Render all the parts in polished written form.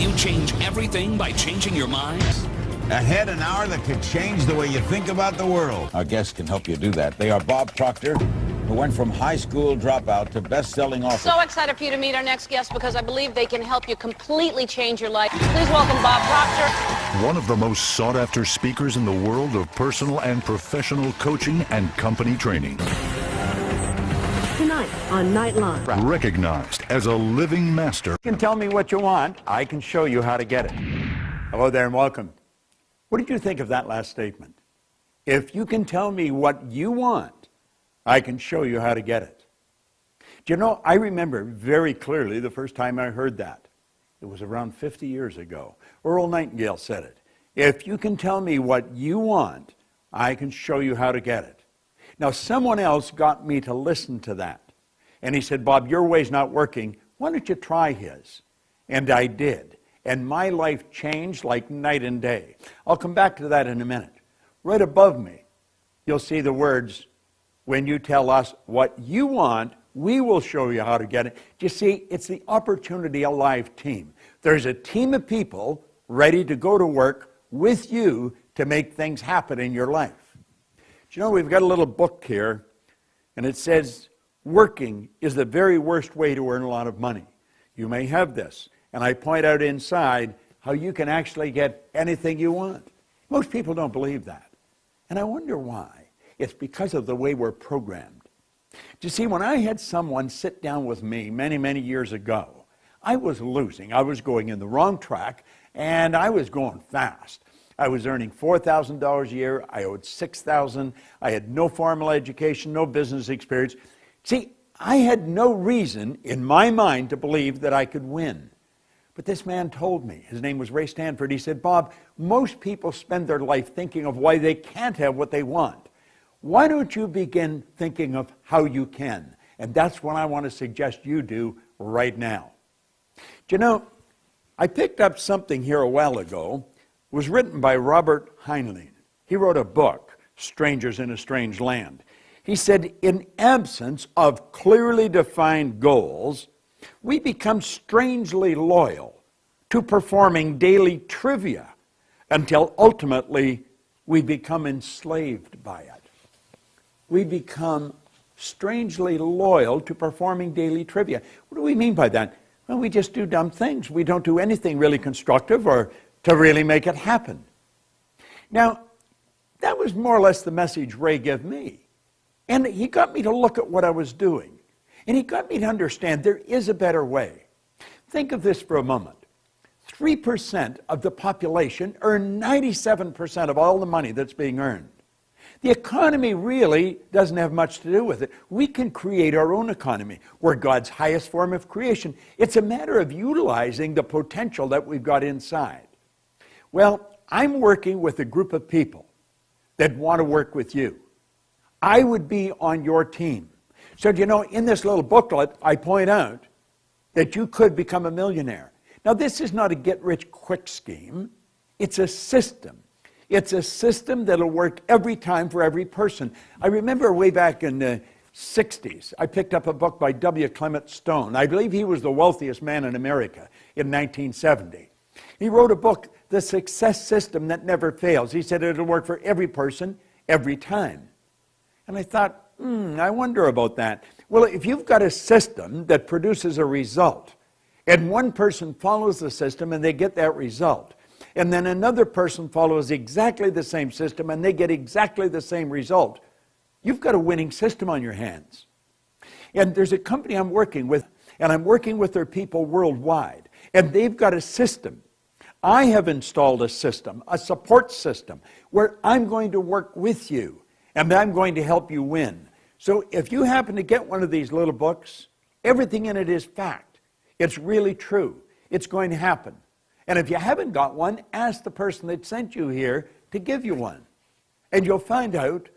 you change everything by changing your mind? Ahead an hour that could change the way you think about the world. Our guests can help you do that. They are Bob Proctor, who went from high school dropout to best-selling author. So excited for you to meet our next guest because I believe they can help you completely change your life. Please welcome Bob Proctor. One of the most sought-after speakers in the world of personal and professional coaching and company training. Tonight on Nightline. Recognized as a living master. You can tell me what you want. I can show you how to get it. Hello there and welcome. What did you think of that last statement? If you can tell me what you want, I can show you how to get it. Do you know, I remember very clearly the first time I heard that. It was around 50 years ago. Earl Nightingale said it. If you can tell me what you want, I can show you how to get it. Now, someone else got me to listen to that. And he said, Bob, your way's not working. Why don't you try his? And I did. And my life changed like night and day. I'll come back to that in a minute. Right above me, you'll see the words, when you tell us what you want, we will show you how to get it. You see, it's the Opportunity Alive team. There's a team of people ready to go to work with you to make things happen in your life. Do you know, we've got a little book here, and it says, working is the very worst way to earn a lot of money. You may have this. And I point out inside how you can actually get anything you want. Most people don't believe that. And I wonder why. It's because of the way we're programmed. Do you see, when I had someone sit down with me many, many years ago, I was losing. I was going in the wrong track, and I was going fast. I was earning $4,000 a year. I owed $6,000. I had no formal education, no business experience. See, I had no reason in my mind to believe that I could win. But this man told me, his name was Ray Stanford, he said, Bob, most people spend their life thinking of why they can't have what they want. Why don't you begin thinking of how you can? And that's what I want to suggest you do right now. Do you know, I picked up something here a while ago. It was written by Robert Heinlein. He wrote a book, Strangers in a Strange Land. He said, in absence of clearly defined goals, we become strangely loyal to performing daily trivia until ultimately we become enslaved by it. We become strangely loyal to performing daily trivia. What do we mean by that? Well, we just do dumb things. We don't do anything really constructive or to really make it happen. Now, that was more or less the message Ray gave me. And he got me to look at what I was doing. And he got me to understand there is a better way. Think of this for a moment. 3% of the population earn 97% of all the money that's being earned. The economy really doesn't have much to do with it. We can create our own economy. We're God's highest form of creation. It's a matter of utilizing the potential that we've got inside. Well, I'm working with a group of people that want to work with you. I would be on your team. So, do you know, in this little booklet, I point out that you could become a millionaire. Now, this is not a get-rich-quick scheme. It's a system. It's a system that'll work every time for every person. I remember way back in the 60s, I picked up a book by W. Clement Stone. I believe he was the wealthiest man in America in 1970. He wrote a book, The Success System That Never Fails. He said it'll work for every person, every time. And I thought, I wonder about that. Well, if you've got a system that produces a result, and one person follows the system and they get that result, and then another person follows exactly the same system and they get exactly the same result, you've got a winning system on your hands. And there's a company I'm working with, and I'm working with their people worldwide, and they've got a system. I have installed a system, a support system, where I'm going to work with you, and I'm going to help you win. So if you happen to get one of these little books, everything in it is fact. It's really true. It's going to happen. And if you haven't got one, ask the person that sent you here to give you one. And you'll find out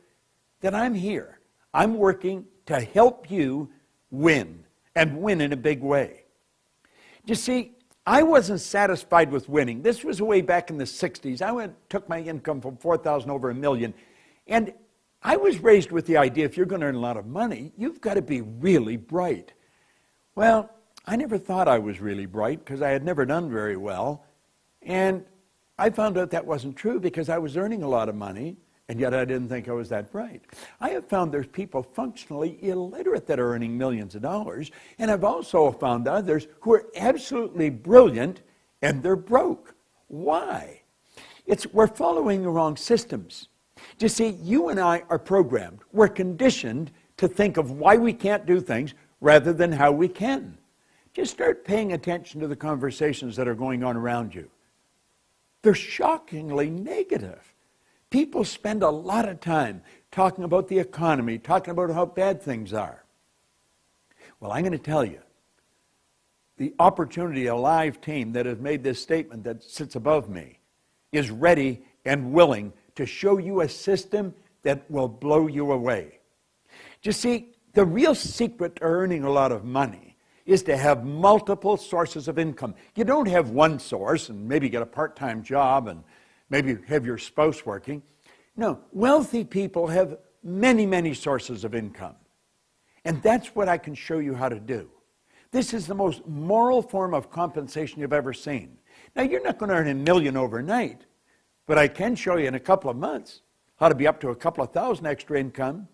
that I'm here. I'm working to help you win, and win in a big way. You see, I wasn't satisfied with winning. This was way back in the 60s. I took my income from $4,000 over $1 million. And I was raised with the idea if you're going to earn a lot of money, you've got to be really bright. Well, I never thought I was really bright because I had never done very well. And I found out that wasn't true because I was earning a lot of money, and yet I didn't think I was that bright. I have found there's people functionally illiterate that are earning millions of dollars, and I've also found others who are absolutely brilliant and they're broke. Why? We're following the wrong systems. You see, you and I are programmed. We're conditioned to think of why we can't do things rather than how we can. Just start paying attention to the conversations that are going on around you. They're shockingly negative. People spend a lot of time talking about the economy, talking about how bad things are. Well, I'm going to tell you, the Opportunity Alive team that has made this statement that sits above me is ready and willing to show you a system that will blow you away. You see, the real secret to earning a lot of money is to have multiple sources of income. You don't have one source and maybe get a part-time job and maybe have your spouse working. No, wealthy people have many, many sources of income. And that's what I can show you how to do. This is the most moral form of compensation you've ever seen. Now, you're not going to earn $1 million overnight, but I can show you in a couple of months how to be up to a couple of thousand extra income.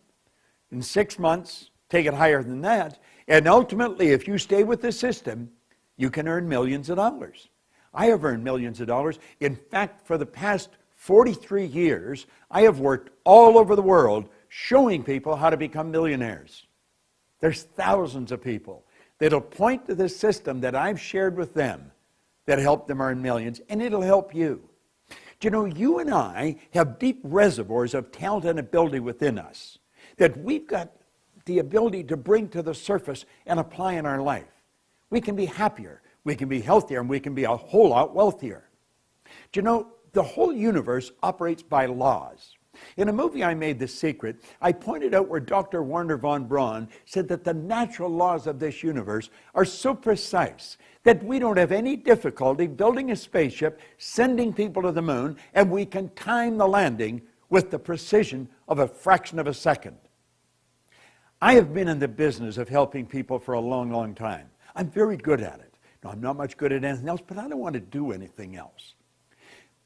In 6 months, take it higher than that. And ultimately, if you stay with the system, you can earn millions of dollars. I have earned millions of dollars. In fact, for the past 43 years, I have worked all over the world showing people how to become millionaires. There's thousands of people that'll point to the system that I've shared with them that helped them earn millions, and it'll help you. Do you know, you and I have deep reservoirs of talent and ability within us that we've got the ability to bring to the surface and apply in our life. We can be happier, we can be healthier, and we can be a whole lot wealthier. Do you know, the whole universe operates by laws. In a movie I made, The Secret, I pointed out where Dr. Werner von Braun said that the natural laws of this universe are so precise that we don't have any difficulty building a spaceship, sending people to the moon, and we can time the landing with the precision of a fraction of a second. I have been in the business of helping people for a long, long time. I'm very good at it. No, I'm not much good at anything else, but I don't want to do anything else.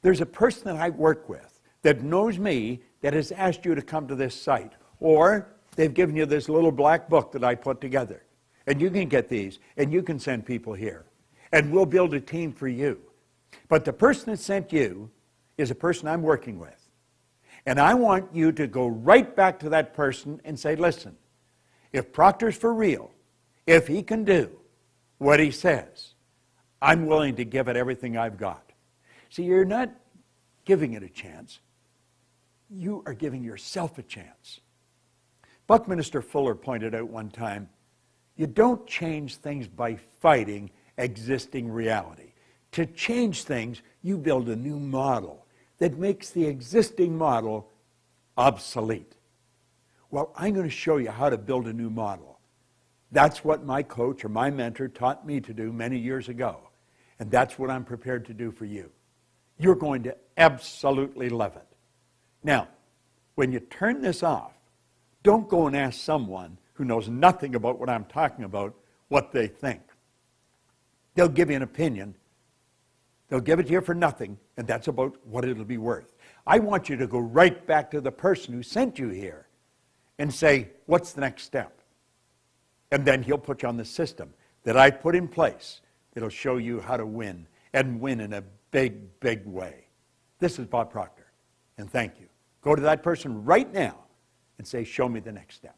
There's a person that I work with that knows me that has asked you to come to this site, or they've given you this little black book that I put together. And you can get these, and you can send people here. And we'll build a team for you. But the person that sent you is a person I'm working with. And I want you to go right back to that person and say, listen, if Proctor's for real, if he can do what he says, I'm willing to give it everything I've got. See, you're not giving it a chance. You are giving yourself a chance. Buckminster Fuller pointed out one time, you don't change things by fighting existing reality. To change things, you build a new model that makes the existing model obsolete. Well, I'm going to show you how to build a new model. That's what my coach or my mentor taught me to do many years ago. And that's what I'm prepared to do for you. You're going to absolutely love it. Now, when you turn this off, don't go and ask someone who knows nothing about what I'm talking about what they think. They'll give you an opinion. They'll give it to you for nothing, and that's about what it'll be worth. I want you to go right back to the person who sent you here and say, what's the next step? And then he'll put you on the system that I put in place that'll show you how to win, and win in a big, big way. This is Bob Proctor, and thank you. Go to that person right now and say, show me the next step.